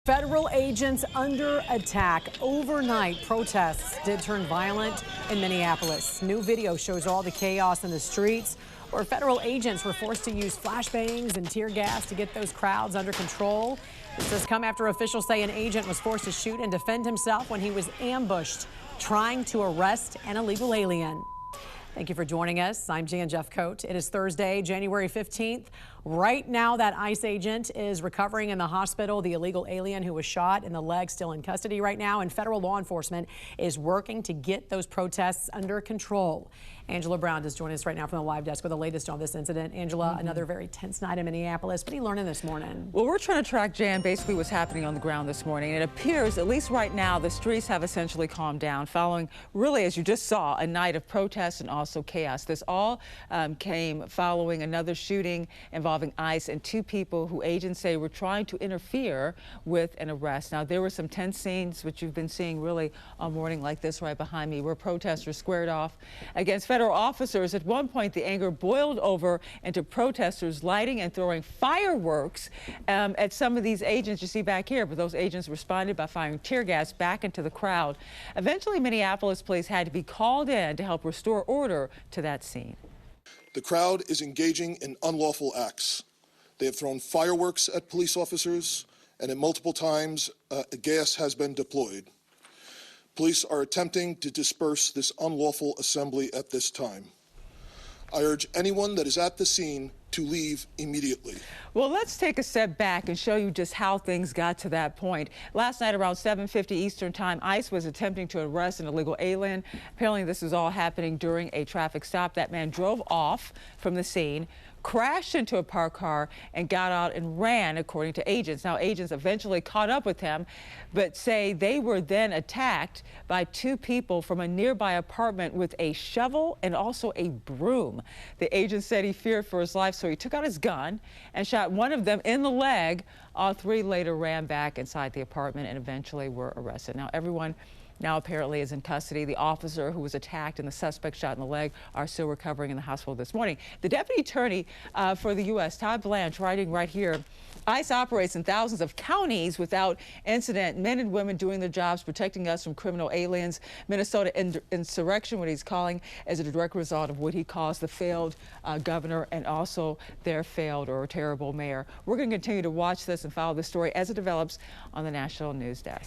Federal agents under attack. Overnight, protests did turn violent in Minneapolis. New video shows all the chaos in the streets, where federal agents were forced to use flashbangs and tear gas to get those crowds under control. This has come after officials say an agent was forced to shoot and defend himself when he was ambushed trying to arrest an illegal alien. Thank you for joining us. I'm Jan Jeffcoat. It is Thursday, January 15th. Right now, that ICE agent is recovering in the hospital. The illegal alien who was shot in the leg still in custody right now, and federal law enforcement is working to get those protests under control. Angela Brown is joining us right now from the live desk with the latest on this incident. Angela, another very tense night in Minneapolis. What are you learning this morning? Well, we're trying to track, Jan, basically what's happening on the ground this morning. It appears, at least right now, the streets have essentially calmed down following, really, as you just saw, a night of protests and also chaos. This all came following another shooting involving ICE and two people who agents say were trying to interfere with an arrest. Now, there were some tense scenes, which you've been seeing really all morning like this right behind me, where protesters squared off against federal officers. At one point, the anger boiled over into protesters lighting and throwing fireworks at some of these agents you see back here. But those agents responded by firing tear gas back into the crowd. Eventually, Minneapolis police had to be called in to help restore order to that scene. The crowd is engaging in unlawful acts. They have thrown fireworks at police officers, and at multiple times, gas has been deployed. Police are attempting to disperse this unlawful assembly at this time. I urge anyone that is at the scene to leave immediately. Well, let's take a step back and show you just how things got to that point. Last night around 7:50 Eastern Time, ICE was attempting to arrest an illegal alien. Apparently, this was all happening during a traffic stop. That man drove off from the scene, crashed into a parked car, and got out and ran, according to agents. Now, agents eventually caught up with him, but say they were then attacked by two people from a nearby apartment with a shovel and also a broom. The agent said he feared for his life, so he took out his gun and shot one of them in the leg. All three later ran back inside the apartment and eventually were arrested. Now, everyone now apparently is in custody. The officer who was attacked and the suspect shot in the leg are still recovering in the hospital this morning. The deputy attorney for the U.S., Todd Blanche, writing right here, ICE operates in thousands of counties without incident. Men and women doing their jobs, protecting us from criminal aliens. Minnesota insurrection, what he's calling, as a direct result of what he calls the failed governor and also their failed or terrible mayor. We're going to continue to watch this and follow this story as it develops on the National News Desk.